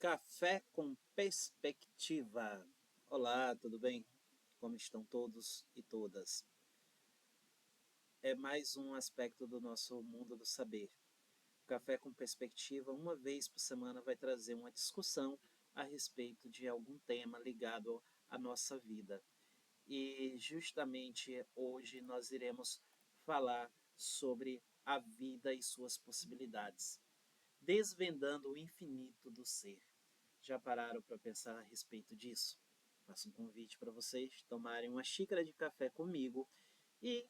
Café com Perspectiva. Olá, tudo bem? Como estão todos e todas? É mais um aspecto do nosso mundo do saber. O Café com Perspectiva, uma vez por semana, vai trazer uma discussão a respeito de algum tema ligado à nossa vida. E justamente hoje nós iremos falar sobre a vida e suas possibilidades, desvendando o infinito do ser. Já pararam para pensar a respeito disso? Faço um convite para vocês tomarem uma xícara de café comigo e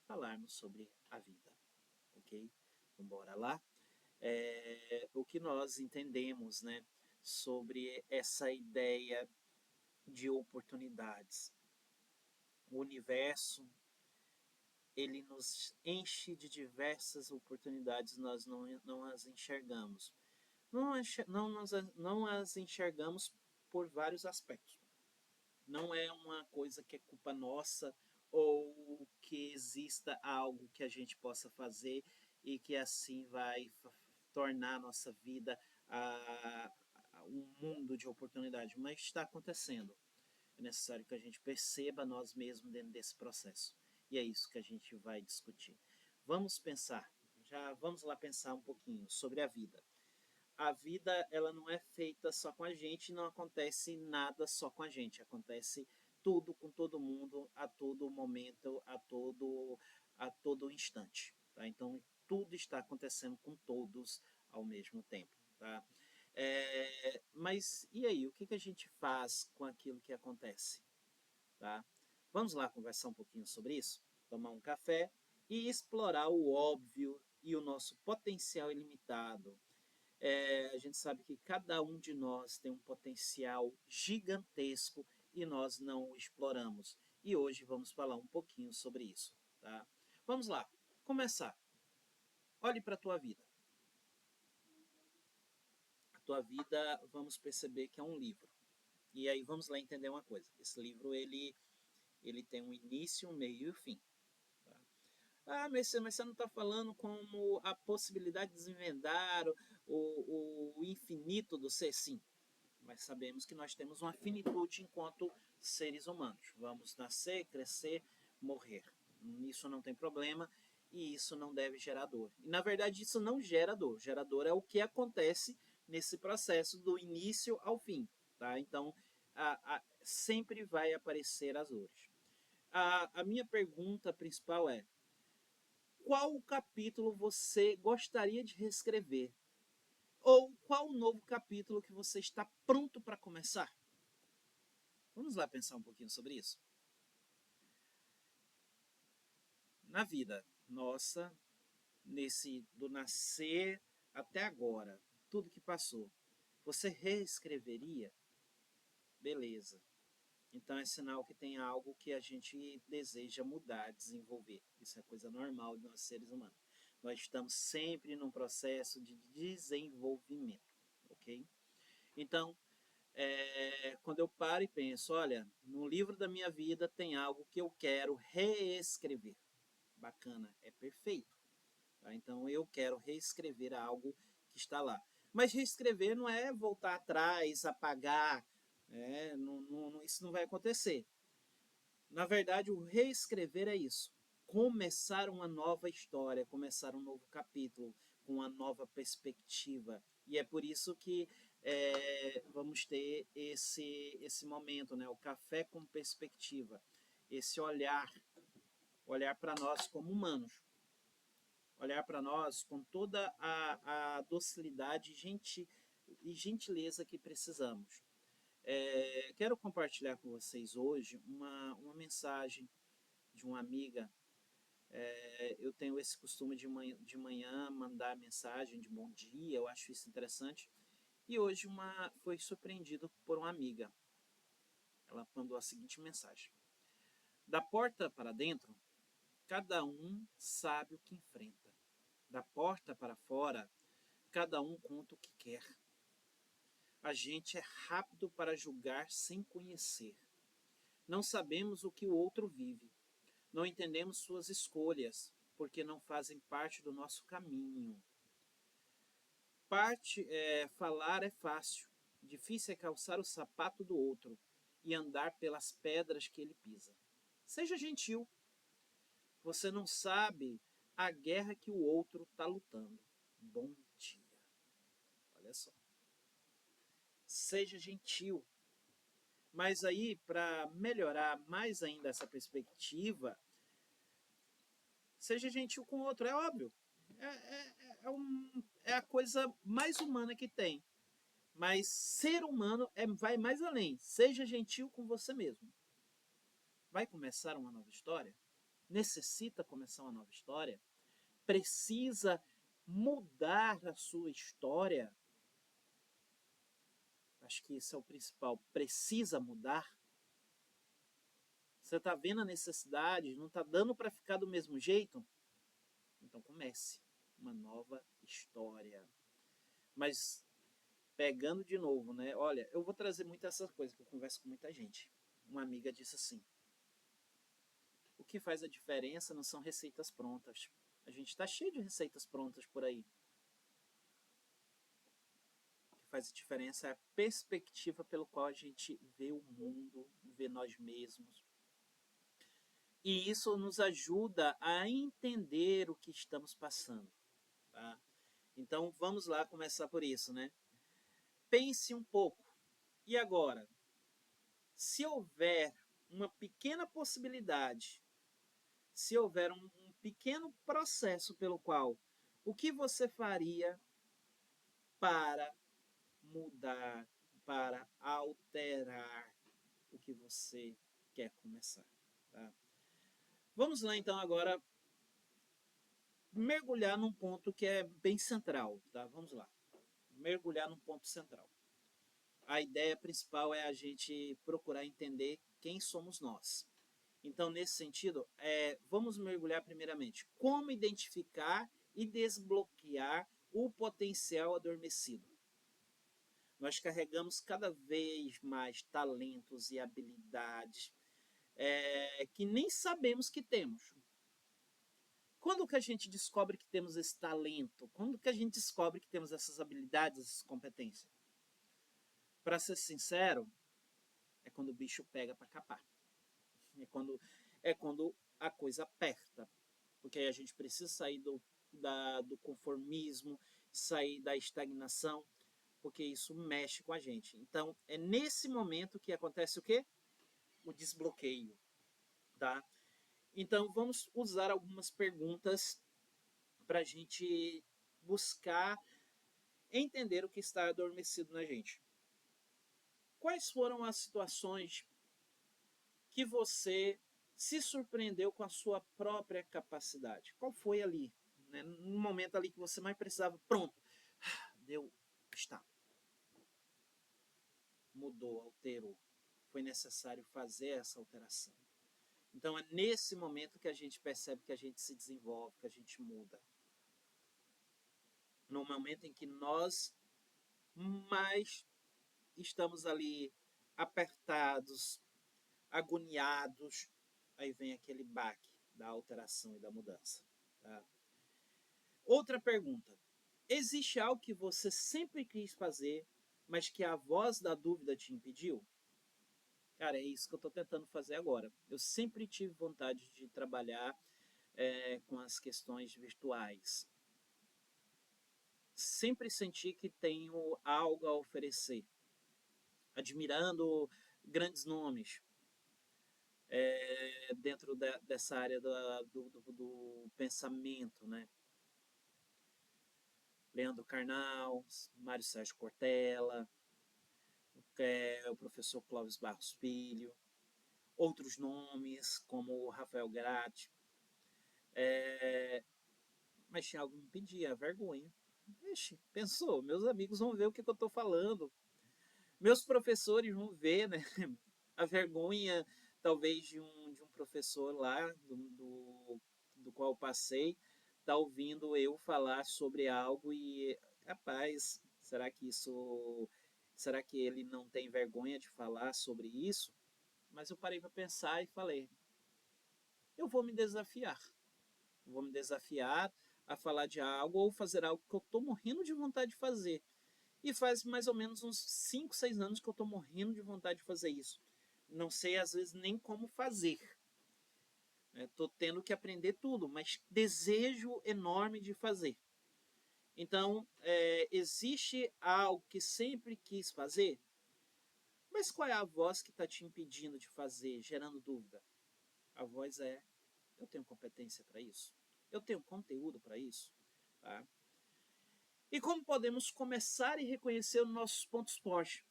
falarmos sobre a vida, ok? Então, bora lá? O que nós entendemos, né, sobre essa ideia de oportunidades. O universo, ele nos enche de diversas oportunidades, nós não as enxergamos. Não as enxergamos por vários aspectos. Não é uma coisa que é culpa nossa ou que exista algo que a gente possa fazer e que assim vai tornar a nossa vida um mundo de oportunidade, mas está acontecendo. É necessário que a gente perceba nós mesmos dentro desse processo. E é isso que a gente vai discutir. Vamos pensar, já vamos lá pensar um pouquinho sobre a vida. A vida, ela não é feita só com a gente, não acontece nada só com a gente, acontece tudo com todo mundo, a todo momento, a todo instante, tá? Então, tudo está acontecendo com todos ao mesmo tempo, tá? Mas e aí, o que a gente faz com aquilo que acontece, tá? Vamos lá conversar um pouquinho sobre isso? Tomar um café e explorar o óbvio e o nosso potencial ilimitado. A gente sabe que cada um de nós tem um potencial gigantesco e nós não o exploramos. E hoje vamos falar um pouquinho sobre isso. Tá? Vamos lá, começar. Olhe para a tua vida. A tua vida, vamos perceber que é um livro. E aí vamos lá entender uma coisa. Esse livro, ele tem um início, um meio e um fim. Tá? Mas você não está falando como a possibilidade de desvendar o infinito do ser? Sim, mas sabemos que nós temos uma finitude enquanto seres humanos. Vamos nascer, crescer, morrer. Isso não tem problema e isso não deve gerar dor. E, na verdade, isso não gera dor. Gera dor é o que acontece nesse processo do início ao fim. Tá? Então, sempre vai aparecer as dores. A minha pergunta principal é: qual capítulo você gostaria de reescrever? Ou qual novo capítulo que você está pronto para começar? Vamos lá pensar um pouquinho sobre isso. Na vida nossa, nesse do nascer até agora, tudo que passou, você reescreveria? Beleza. Então é sinal que tem algo que a gente deseja mudar, desenvolver. Isso é coisa normal de nós seres humanos. Nós estamos sempre num processo de desenvolvimento, ok? Então, quando eu paro e penso, olha, no livro da minha vida tem algo que eu quero reescrever. Bacana, é perfeito. Tá? Então eu quero reescrever algo que está lá. Mas reescrever não é voltar atrás, apagar. Isso não vai acontecer. Na verdade, o reescrever é isso. Começar uma nova história, começar um novo capítulo, com uma nova perspectiva. E é por isso que vamos ter esse momento, né? O café com perspectiva. Esse olhar para nós como humanos. Olhar para nós com toda a docilidade e gentileza que precisamos. Quero compartilhar com vocês hoje uma mensagem de uma amiga. Eu tenho esse costume de manhã mandar mensagem de bom dia, eu acho isso interessante. E hoje foi surpreendido por uma amiga. Ela mandou a seguinte mensagem: da porta para dentro, cada um sabe o que enfrenta. Da porta para fora, cada um conta o que quer. A gente é rápido para julgar sem conhecer. Não sabemos o que o outro vive. Não entendemos suas escolhas, porque não fazem parte do nosso caminho. Falar é fácil, Difícil é calçar o sapato do outro e andar pelas pedras que ele pisa. Seja gentil. Você não sabe a guerra que o outro está lutando. Bom dia. Olha só. Seja gentil. Mas aí, para melhorar mais ainda essa perspectiva, seja gentil com o outro, é óbvio. É a coisa mais humana que tem. Mas ser humano vai mais além. Seja gentil com você mesmo. Vai começar uma nova história? Necessita começar uma nova história? Precisa mudar a sua história? Acho que isso é o principal. Precisa mudar? Você está vendo a necessidade? Não está dando para ficar do mesmo jeito? Então comece uma nova história. Mas pegando de novo, né? Olha, eu vou trazer muito essas coisas que eu converso com muita gente. Uma amiga disse assim: o que faz a diferença não são receitas prontas. A gente está cheio de receitas prontas por aí. O que faz a diferença é a perspectiva pelo qual a gente vê o mundo, vê nós mesmos. E isso nos ajuda a entender o que estamos passando. Tá? Então vamos lá começar por isso, né? Pense um pouco. E agora, se houver uma pequena possibilidade, se houver um pequeno processo pelo qual, o que você faria para mudar, para alterar o que você quer começar? Tá? Vamos lá então agora mergulhar num ponto que é bem central, tá? Vamos lá. Mergulhar num ponto central. A ideia principal é a gente procurar entender quem somos nós. Então, nesse sentido, vamos mergulhar primeiramente. Como identificar e desbloquear o potencial adormecido? Nós carregamos cada vez mais talentos e habilidades que nem sabemos que temos. Quando que a gente descobre que temos esse talento? Quando que a gente descobre que temos essas habilidades, essas competências? Para ser sincero, é quando o bicho pega para capar. É quando a coisa aperta. Porque aí a gente precisa sair do conformismo, sair da estagnação, porque isso mexe com a gente. Então, é nesse momento que acontece o quê? O desbloqueio. Tá? Então, vamos usar algumas perguntas para a gente buscar entender o que está adormecido na gente. Quais foram as situações que você se surpreendeu com a sua própria capacidade? Qual foi ali? Né? No momento ali que você mais precisava, pronto, deu, está. Mudou, alterou. Foi necessário fazer essa alteração. Então é nesse momento que a gente percebe que a gente se desenvolve, que a gente muda. No momento em que nós mais estamos ali apertados, agoniados, aí vem aquele baque da alteração e da mudança. Tá? Outra pergunta. Existe algo que você sempre quis fazer, mas que a voz da dúvida te impediu? Cara, é isso que eu estou tentando fazer agora. Eu sempre tive vontade de trabalhar com as questões virtuais. Sempre senti que tenho algo a oferecer. Admirando grandes nomes dentro dessa área do pensamento, né? Leandro Carnal, Mário Sérgio Cortella, o professor Clóvis Barros Filho, outros nomes como Rafael Gratti, mas tinha algo que me impedia, a vergonha. Ixi, pensou, meus amigos vão ver o que eu estou falando, meus professores vão ver, né? A vergonha, talvez, de um professor lá, do qual eu passei, tá ouvindo eu falar sobre algo e, rapaz, será que ele não tem vergonha de falar sobre isso? Mas eu parei para pensar e falei, eu vou me desafiar. Vou me desafiar a falar de algo ou fazer algo que eu estou morrendo de vontade de fazer. E faz mais ou menos uns 5, 6 anos que eu estou morrendo de vontade de fazer isso. Não sei, às vezes, nem como fazer. Estou tendo que aprender tudo, mas desejo enorme de fazer. Então, existe algo que sempre quis fazer, mas qual é a voz que está te impedindo de fazer, gerando dúvida? A voz é: eu tenho competência para isso? Eu tenho conteúdo para isso? Tá? E como podemos começar e reconhecer os nossos pontos fortes,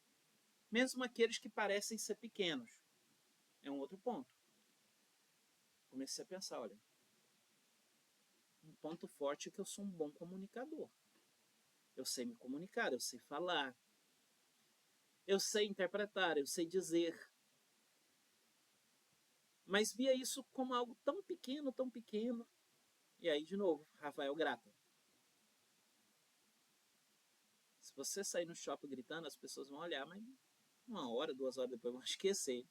mesmo aqueles que parecem ser pequenos? É um outro ponto. Comecei a pensar, olha, um ponto forte é que eu sou um bom comunicador. Eu sei me comunicar, eu sei falar, eu sei interpretar, eu sei dizer. Mas via isso como algo tão pequeno, tão pequeno. E aí, de novo, Rafael Grata. Se você sair no shopping gritando, as pessoas vão olhar, mas 1 hora, 2 horas depois vão esquecer.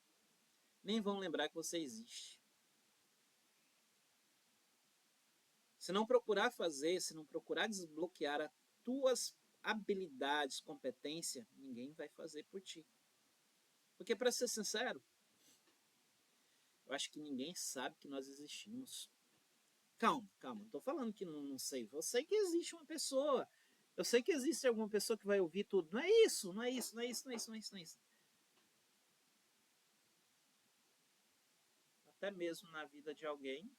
Nem vão lembrar que você existe. Se não procurar fazer, se não procurar desbloquear as tuas habilidades, competência, ninguém vai fazer por ti. Porque, para ser sincero, eu acho que ninguém sabe que nós existimos. Calma, calma, não estou falando que não sei. Eu sei que existe uma pessoa. Eu sei que existe alguma pessoa que vai ouvir tudo. Não é isso, não é isso, não é isso, não é isso, não é isso, não é isso. Até mesmo na vida de alguém,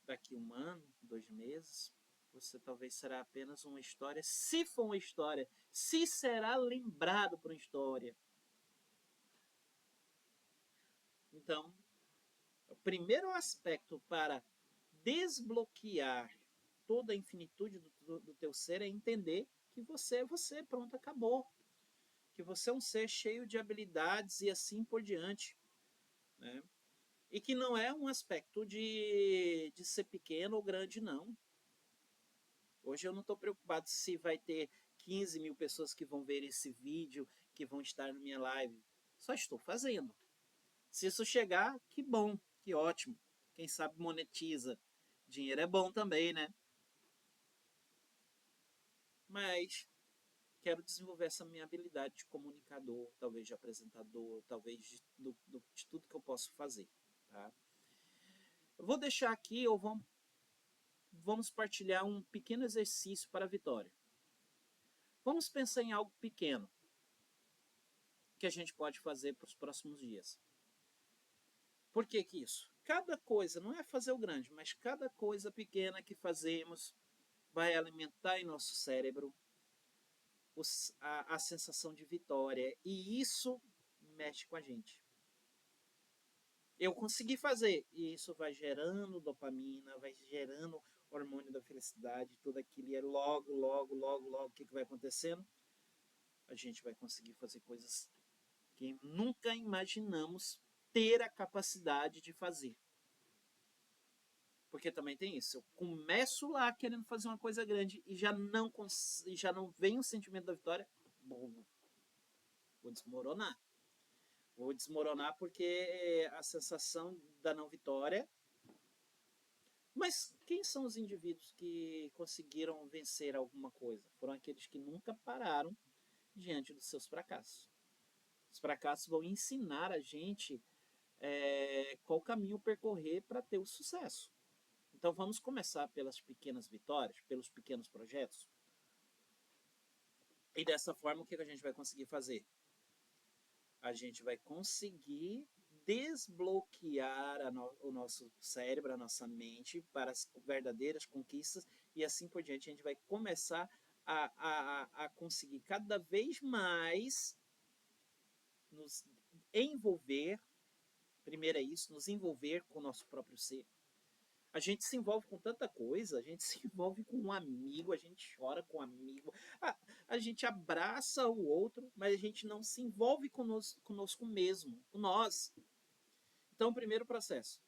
daqui 1 ano, 2 meses, você talvez será apenas uma história, se for uma história, se será lembrado por uma história. Então, o primeiro aspecto para desbloquear toda a infinitude do teu ser é entender que você é você, pronto, acabou. Que você é um ser cheio de habilidades e assim por diante. Né? E que não é um aspecto de ser pequeno ou grande, não. Hoje eu não estou preocupado se vai ter 15 mil pessoas que vão ver esse vídeo, que vão estar na minha live. Só estou fazendo. Se isso chegar, que bom, que ótimo. Quem sabe monetiza. Dinheiro é bom também, né? Mas quero desenvolver essa minha habilidade de comunicador, talvez de apresentador, talvez de tudo que eu posso fazer. Tá? Eu vou deixar aqui, ou vamos partilhar um pequeno exercício para a vitória. Vamos pensar em algo pequeno que a gente pode fazer para os próximos dias. Por que isso? Cada coisa, não é fazer o grande, mas cada coisa pequena que fazemos vai alimentar em nosso cérebro a sensação de vitória. E isso mexe com a gente. Eu consegui fazer, e isso vai gerando dopamina, vai gerando hormônio da felicidade, tudo aquilo, e logo, logo, logo, logo, o que vai acontecendo? A gente vai conseguir fazer coisas que nunca imaginamos ter a capacidade de fazer. Porque também tem isso, eu começo lá querendo fazer uma coisa grande e já não vem o sentimento da vitória, bom, vou desmoronar. Vou desmoronar porque a sensação da não vitória. Mas quem são os indivíduos que conseguiram vencer alguma coisa? Foram aqueles que nunca pararam diante dos seus fracassos. Os fracassos vão ensinar a gente qual caminho percorrer para ter o sucesso. Então vamos começar pelas pequenas vitórias, pelos pequenos projetos. E dessa forma, o que a gente vai conseguir fazer? A gente vai conseguir desbloquear o nosso cérebro, a nossa mente para as verdadeiras conquistas e assim por diante. A gente vai começar a conseguir cada vez mais nos envolver, primeiro é isso, nos envolver com o nosso próprio ser. A gente se envolve com tanta coisa, a gente se envolve com um amigo, a gente chora com um amigo, a gente abraça o outro, mas a gente não se envolve conosco mesmo, com nós. Então, o primeiro processo.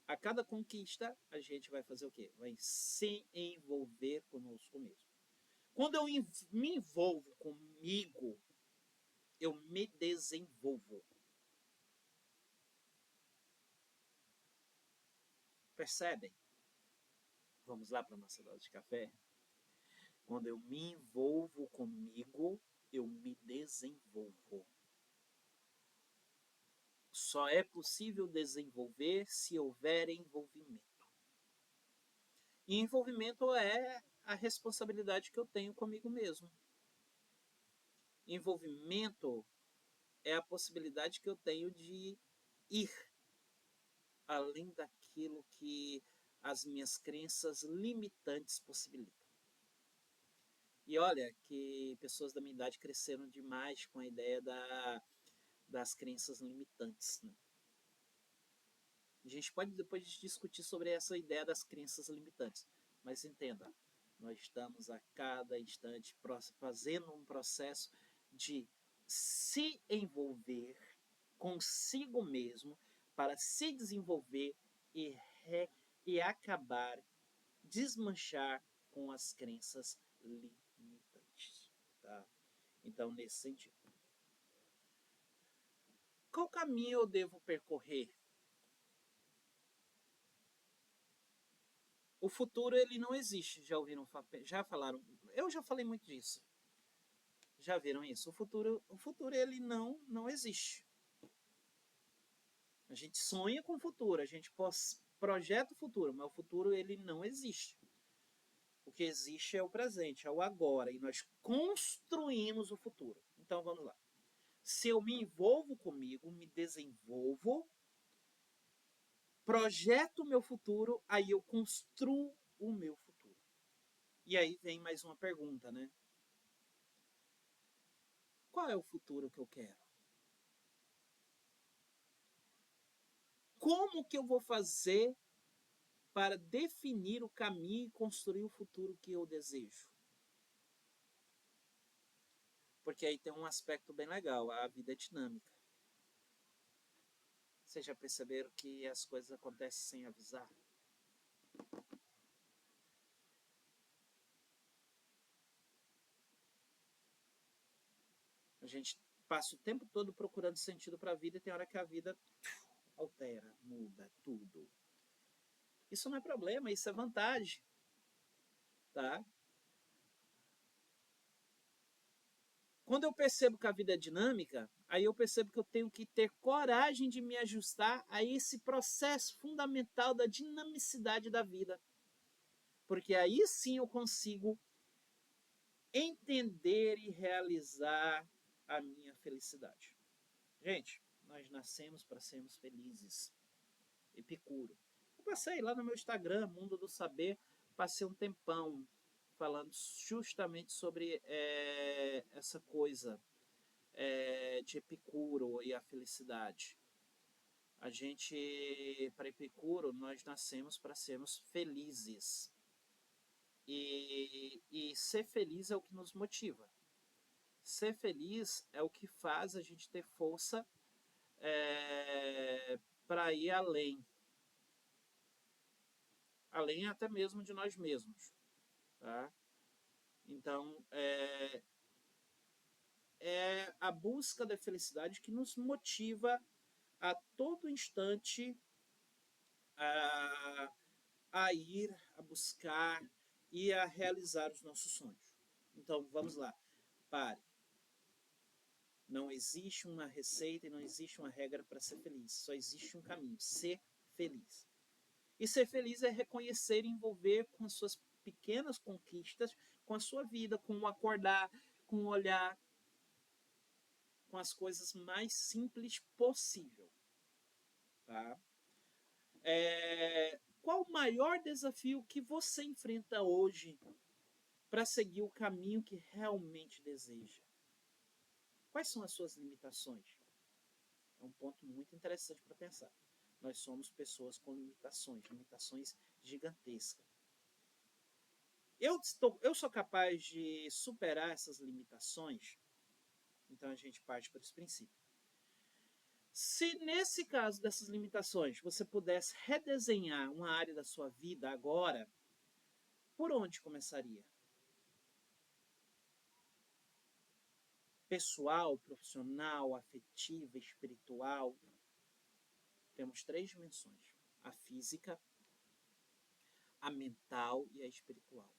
A cada conquista, a gente vai fazer o quê? Vai se envolver conosco mesmo. Quando eu me envolvo comigo, eu me desenvolvo. Percebem? Vamos lá para a nossa dose de café? Quando eu me envolvo comigo, eu me desenvolvo. Só é possível desenvolver se houver envolvimento. E envolvimento é a responsabilidade que eu tenho comigo mesmo. Envolvimento é a possibilidade que eu tenho de ir além daquilo que as minhas crenças limitantes possibilitam. E olha que pessoas da minha idade cresceram demais com a ideia das crenças limitantes. Né? A gente pode depois discutir sobre essa ideia das crenças limitantes, mas entenda, nós estamos a cada instante fazendo um processo de se envolver consigo mesmo para se desenvolver e acabar, desmanchar com as crenças limitantes. Tá? Então, nesse sentido. Qual caminho eu devo percorrer? O futuro ele não existe. Já ouviram? Já falaram? Eu já falei muito disso. Já viram isso? O futuro ele não existe. A gente sonha com o futuro, a gente projeta o futuro, mas o futuro ele não existe. O que existe é o presente, é o agora, e nós construímos o futuro. Então vamos lá. Se eu me envolvo comigo, me desenvolvo, projeto o meu futuro, aí eu construo o meu futuro. E aí vem mais uma pergunta, né? Qual é o futuro que eu quero? Como que eu vou fazer para definir o caminho e construir o futuro que eu desejo? Porque aí tem um aspecto bem legal, a vida é dinâmica. Vocês já perceberam que as coisas acontecem sem avisar? A gente passa o tempo todo procurando sentido para a vida e tem hora que a vida altera, muda tudo. Isso não é problema, isso é vantagem. Tá? Quando eu percebo que a vida é dinâmica, aí eu percebo que eu tenho que ter coragem de me ajustar a esse processo fundamental da dinamicidade da vida. Porque aí sim eu consigo entender e realizar a minha felicidade. Gente, nós nascemos para sermos felizes. Epicuro. Eu passei lá no meu Instagram, Mundo do Saber, passei um tempão falando justamente sobre essa coisa de Epicuro e a felicidade. A gente, para Epicuro, nós nascemos para sermos felizes. E ser feliz é o que nos motiva. Ser feliz é o que faz a gente ter força para ir além. Além até mesmo de nós mesmos. Tá? Então, é a busca da felicidade que nos motiva a todo instante a, a ir, a buscar e a realizar os nossos sonhos. Então, vamos lá. Pare. Não existe uma receita e não existe uma regra para ser feliz. Só existe um caminho. Ser feliz. E ser feliz é reconhecer e envolver com as suas pequenas conquistas, com a sua vida, com o acordar, com o olhar, com as coisas mais simples possível. Tá? Qual o maior desafio que você enfrenta hoje para seguir o caminho que realmente deseja? Quais são as suas limitações? É um ponto muito interessante para pensar. Nós somos pessoas com limitações gigantescas. Eu sou capaz de superar essas limitações? Então a gente parte para esse princípio. Se nesse caso dessas limitações você pudesse redesenhar uma área da sua vida agora, por onde começaria? Pessoal, profissional, afetiva, espiritual? Temos 3 dimensões: a física, a mental e a espiritual.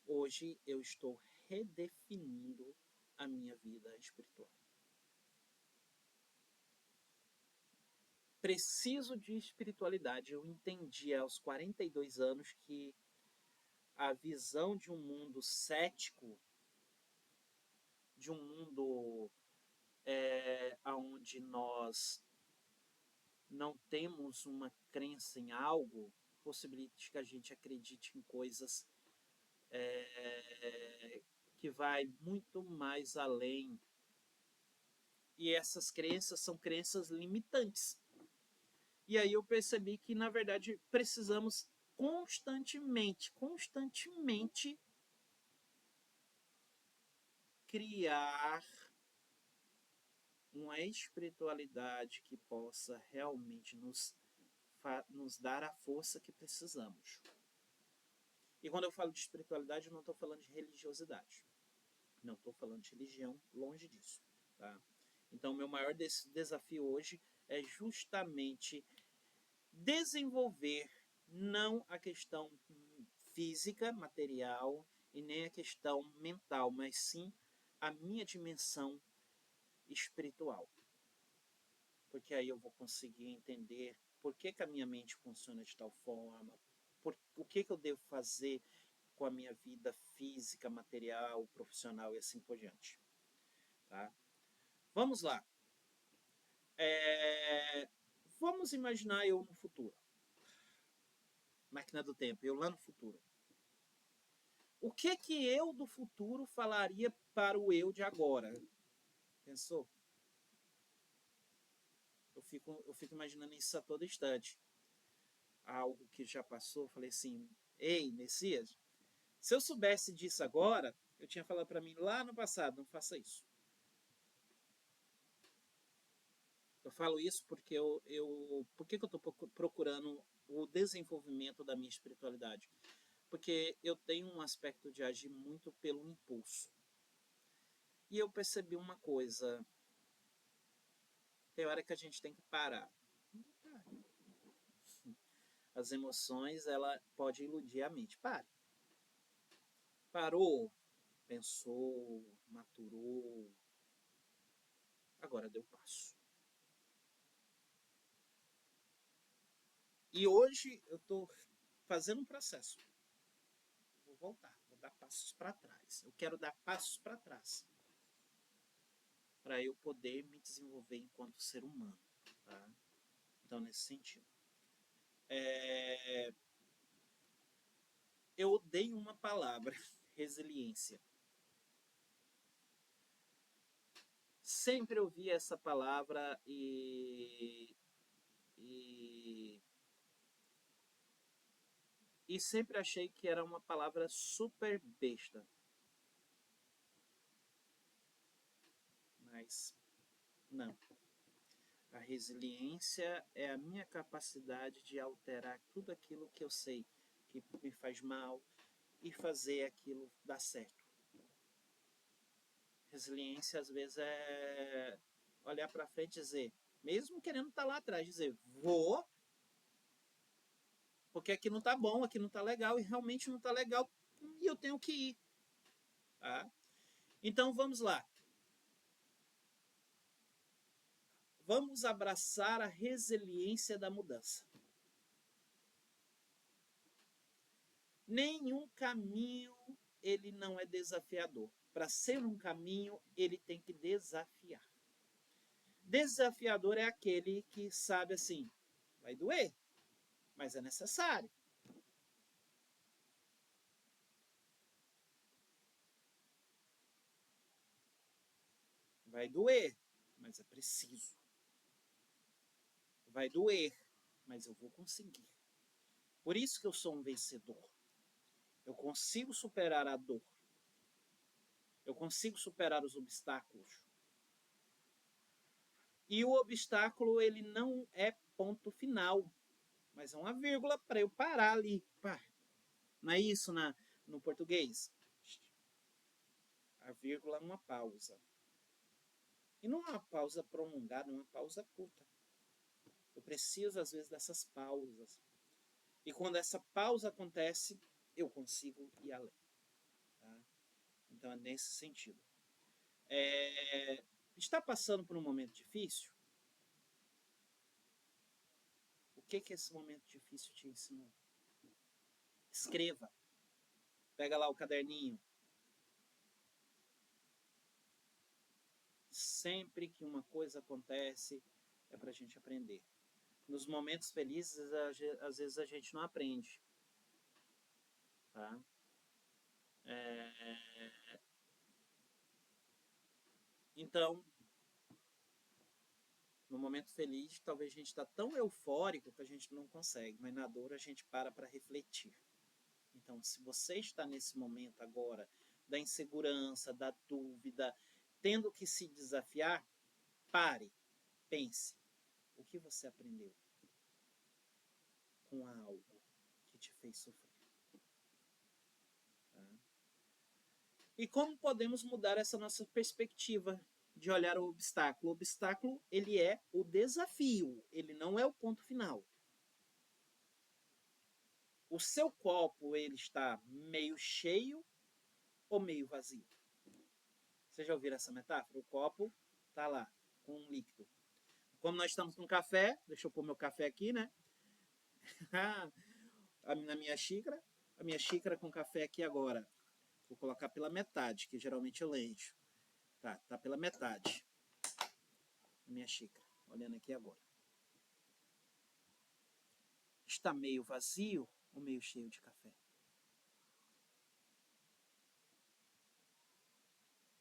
Hoje eu estou redefinindo a minha vida espiritual. Preciso de espiritualidade. Eu entendi aos 42 anos que a visão de um mundo cético, de um mundo onde nós não temos uma crença em algo, possibilita que a gente acredite em coisas que vai muito mais além. E essas crenças são crenças limitantes. E aí eu percebi que, na verdade, precisamos constantemente criar uma espiritualidade que possa realmente nos dar a força que precisamos. E quando eu falo de espiritualidade, eu não estou falando de religiosidade. Não estou falando de religião, longe disso. Tá? Então, o meu maior desafio hoje é justamente desenvolver não a questão física, material, e nem a questão mental, mas sim a minha dimensão espiritual. Porque aí eu vou conseguir entender por que a minha mente funciona de tal forma, o que eu devo fazer com a minha vida física, material, profissional e assim por diante. Tá? Vamos lá. Vamos imaginar eu no futuro. Máquina do tempo, eu lá no futuro. O que eu do futuro falaria para o eu de agora? Pensou? Eu fico imaginando isso a todo instante. Algo que já passou, falei assim, ei, Messias, se eu soubesse disso agora, eu tinha falado para mim lá no passado, não faça isso. Eu falo isso porque por que eu estou procurando o desenvolvimento da minha espiritualidade? Porque eu tenho um aspecto de agir muito pelo impulso. E eu percebi uma coisa, tem hora que a gente tem que parar. As emoções, ela pode iludir a mente. Pare. Parou, pensou, maturou. Agora deu passo. E hoje eu estou fazendo um processo. Vou voltar, vou dar passos para trás. Eu quero dar passos para trás. Para eu poder me desenvolver enquanto ser humano. Tá? Então, nesse sentido. Eu odeio uma palavra, resiliência. Sempre ouvi essa palavra e sempre achei que era uma palavra super besta. Mas não. A resiliência é a minha capacidade de alterar tudo aquilo que eu sei que me faz mal e fazer aquilo dar certo. Resiliência, às vezes, é olhar para frente e dizer, mesmo querendo estar lá atrás, dizer, vou, porque aqui não está bom, aqui não está legal, e realmente não está legal, e eu tenho que ir. Tá? Então, vamos lá. Vamos abraçar a resiliência da mudança. Nenhum caminho ele não é desafiador. Para ser um caminho, ele tem que desafiar. Desafiador é aquele que sabe assim, vai doer, mas é necessário. Vai doer, mas é preciso. Vai doer, mas eu vou conseguir. Por isso que eu sou um vencedor. Eu consigo superar a dor. Eu consigo superar os obstáculos. E o obstáculo, ele não é ponto final, mas é uma vírgula para eu parar ali. Pá. Não é isso no português? A vírgula é uma pausa. E não é uma pausa prolongada, é uma pausa curta. Eu preciso, às vezes, dessas pausas. E quando essa pausa acontece, eu consigo ir além. Então é nesse sentido. Está passando por um momento difícil? O que esse momento difícil te ensinou? Escreva. Pega lá o caderninho. Sempre que uma coisa acontece, é para a gente aprender. Nos momentos felizes, às vezes a gente não aprende. Tá? Então, no momento feliz, talvez a gente está tão eufórico que a gente não consegue, mas na dor a gente para refletir. Então, se você está nesse momento agora da insegurança, da dúvida, tendo que se desafiar, pare, pense. O que você aprendeu com algo que te fez sofrer? Tá? E como podemos mudar essa nossa perspectiva de olhar o obstáculo? O obstáculo, ele é o desafio, ele não é o ponto final. O seu copo, ele está meio cheio ou meio vazio? Vocês já ouviram essa metáfora? O copo está lá, com um líquido. Como nós estamos com café, deixa eu pôr meu café aqui, né? Na minha xícara com café aqui agora. Vou colocar pela metade, que geralmente eu encho. Tá pela metade. A minha xícara, olhando aqui agora. Está meio vazio ou meio cheio de café?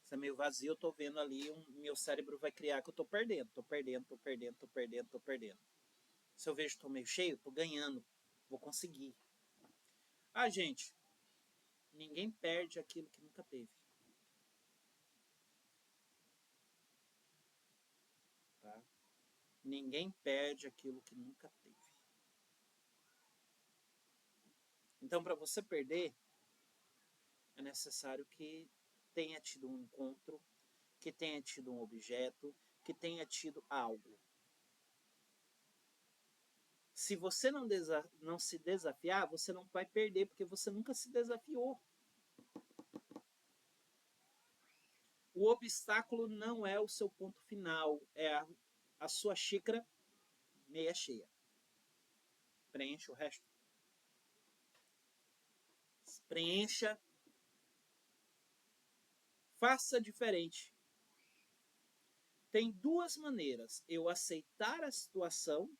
Se é meio vazio, eu tô vendo ali, meu cérebro vai criar que eu tô perdendo. Tô perdendo. Se eu vejo que tô meio cheio, tô ganhando. Vou conseguir. Gente, ninguém perde aquilo que nunca teve. Tá? Ninguém perde aquilo que nunca teve. Então, para você perder, é necessário que tenha tido um encontro, que tenha tido um objeto, que tenha tido algo. Se você não se desafiar, você não vai perder, porque você nunca se desafiou. O obstáculo não é o seu ponto final, é a sua xícara meia cheia. Preencha o resto. Preencha. Faça diferente. Tem duas maneiras: eu aceitar a situação,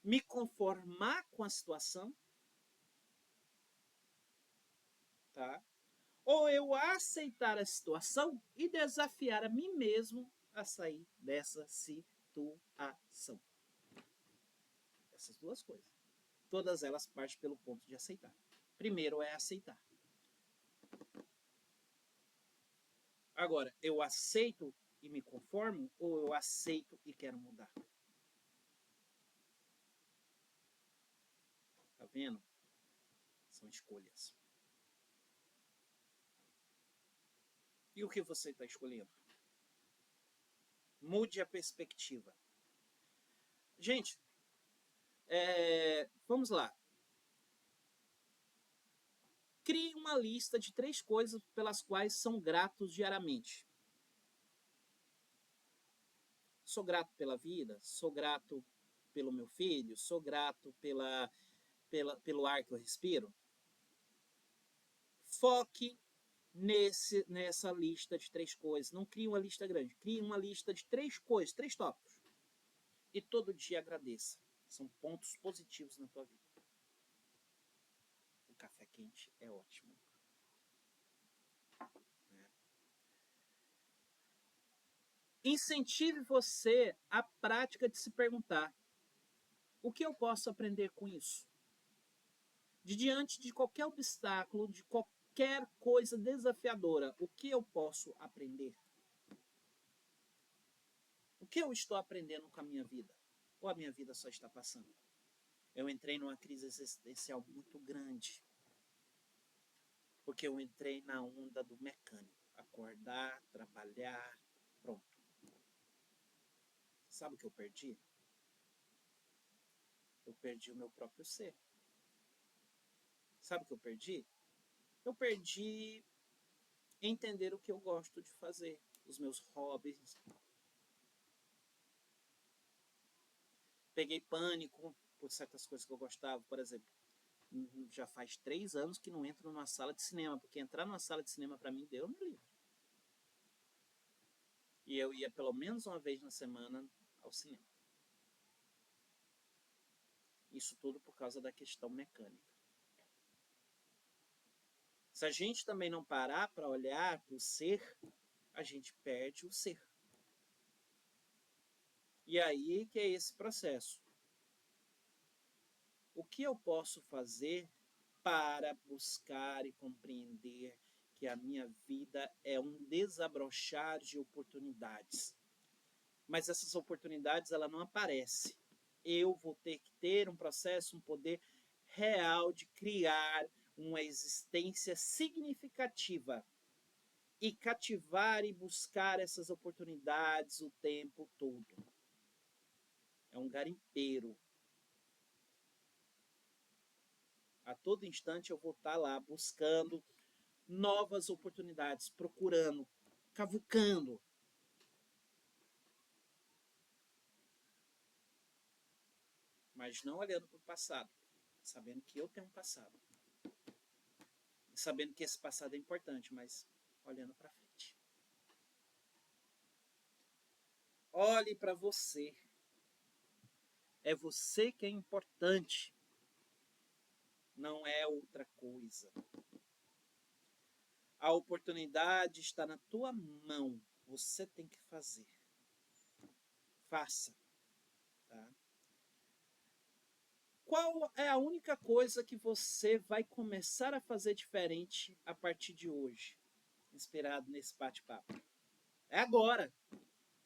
me conformar com a situação, tá? Ou eu aceitar a situação e desafiar a mim mesmo a sair dessa situação. Essas duas coisas. Todas elas partem pelo ponto de aceitar. Primeiro é aceitar. Agora, eu aceito e me conformo ou eu aceito e quero mudar? Tá vendo? São escolhas. E o que você está escolhendo? Mude a perspectiva. Gente, vamos lá. Crie uma lista de 3 coisas pelas quais são gratos diariamente. Sou grato pela vida, sou grato pelo meu filho, sou grato pelo ar que eu respiro. Foque nessa lista de 3 coisas. Não crie uma lista grande, crie uma lista de 3 coisas, 3 tópicos. E todo dia agradeça. São pontos positivos na tua vida. O café quente é ótimo. Incentive você a prática de se perguntar: o que eu posso aprender com isso? Diante de qualquer obstáculo, de qualquer coisa desafiadora, o que eu posso aprender? O que eu estou aprendendo com a minha vida? Ou a minha vida só está passando? Eu entrei numa crise existencial muito grande. Porque eu entrei na onda do mecânico. Acordar, trabalhar, pronto. Sabe o que eu perdi? Eu perdi o meu próprio ser. Sabe o que eu perdi? Eu perdi entender o que eu gosto de fazer, os meus hobbies. Peguei pânico por certas coisas que eu gostava, por exemplo, já faz 3 anos que não entro numa sala de cinema, porque entrar numa sala de cinema para mim deu no livro. E eu ia pelo menos uma vez na semana ao cinema. Isso tudo por causa da questão mecânica. Se a gente também não parar para olhar para o ser, a gente perde o ser. E aí que é esse processo. O que eu posso fazer para buscar e compreender que a minha vida é um desabrochar de oportunidades? Mas essas oportunidades, ela não aparecem. Eu vou ter que ter um processo, um poder real de criar uma existência significativa e cativar e buscar essas oportunidades o tempo todo. É um garimpeiro. A todo instante eu vou estar lá buscando novas oportunidades, procurando, cavucando. Mas não olhando para o passado, sabendo que eu tenho um passado. Sabendo que esse passado é importante, mas olhando para frente. Olhe para você. É você que é importante. Não é outra coisa. A oportunidade está na tua mão. Você tem que fazer. Faça. Tá? Qual é a única coisa que você vai começar a fazer diferente a partir de hoje? Inspirado nesse bate-papo. É agora.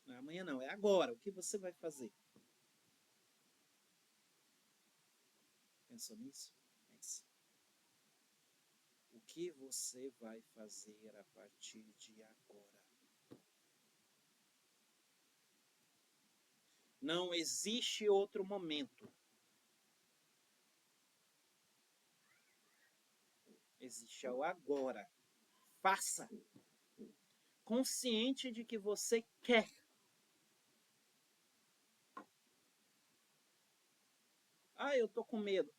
Não é amanhã não, é agora. O que você vai fazer? Pensou nisso? Pense. O que você vai fazer a partir de agora? Não existe outro momento. Existe o agora. Faça. Consciente de que você quer. Ah, eu tô com medo.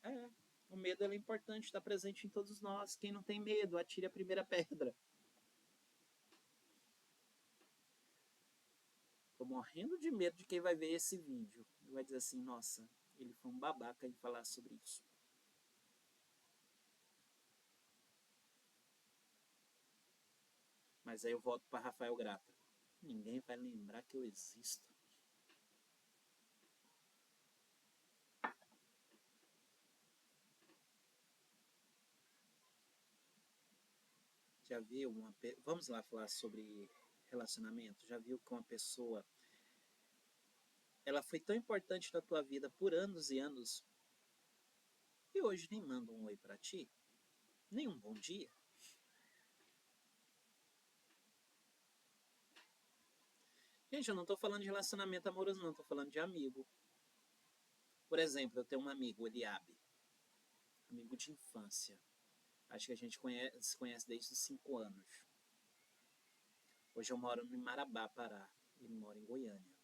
O medo é importante, está presente em todos nós. Quem não tem medo, atire a primeira pedra. Tô morrendo de medo de quem vai ver esse vídeo. E vai dizer assim, nossa, ele foi um babaca em falar sobre isso. Mas aí eu volto para Rafael Grata. Ninguém vai lembrar que eu existo. Já viu uma... Vamos lá falar sobre relacionamento. Já viu que uma pessoa... Ela foi tão importante na tua vida por anos e anos. E hoje nem manda um oi para ti. Nem um bom dia. Gente, eu não tô falando de relacionamento amoroso, não. Tô falando de amigo. Por exemplo, eu tenho um amigo, Eliabe. Amigo de infância. Acho que a gente se conhece desde os 5 anos. Hoje eu moro em Marabá, Pará. Ele mora em Goiânia.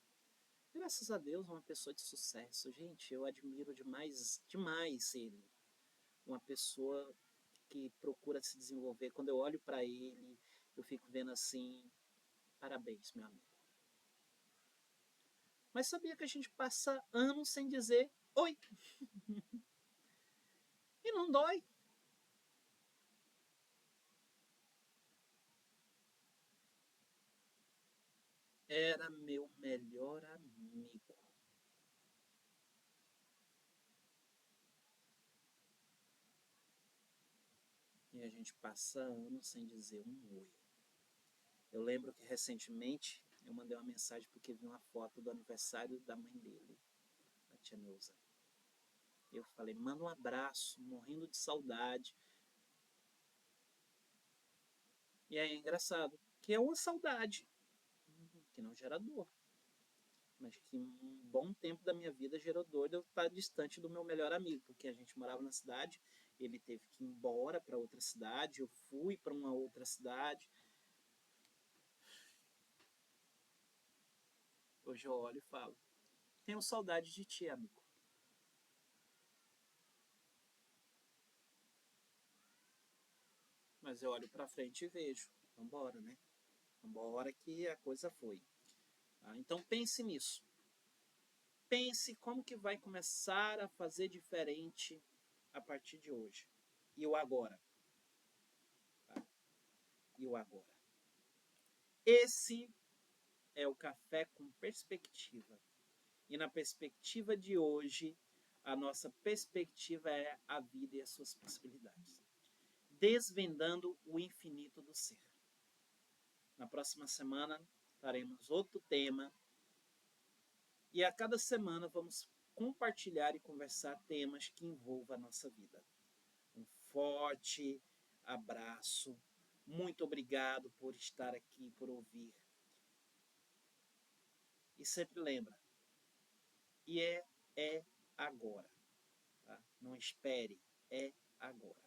Graças a Deus, uma pessoa de sucesso. Gente, eu admiro demais, demais ele. Uma pessoa que procura se desenvolver. Quando eu olho para ele, eu fico vendo assim, parabéns, meu amigo. Mas sabia que a gente passa anos sem dizer oi? E não dói. Era meu melhor amigo. E a gente passa anos sem dizer um oi. Eu lembro que recentemente eu mandei uma mensagem porque vi uma foto do aniversário da mãe dele, da tia Neuza. Eu falei, manda um abraço, morrendo de saudade. E aí é engraçado, que é uma saudade, que não gera dor. Mas que um bom tempo da minha vida gerou dor de eu estar distante do meu melhor amigo, porque a gente morava na cidade, ele teve que ir embora para outra cidade, eu fui para uma outra cidade, Hoje eu olho e falo, tenho saudade de ti, amigo. Mas eu olho para frente e vejo, vambora, né? Vambora que a coisa foi. Tá? Então pense nisso. Pense como que vai começar a fazer diferente a partir de hoje. E o agora. Tá? E o agora. Esse é o Café com Perspectiva. E na perspectiva de hoje, a nossa perspectiva é a vida e as suas possibilidades. Desvendando o infinito do ser. Na próxima semana, teremos outro tema. E a cada semana vamos compartilhar e conversar temas que envolvam a nossa vida. Um forte abraço. Muito obrigado por estar aqui, por ouvir. E sempre lembra, e é agora. Tá? Não espere, é agora.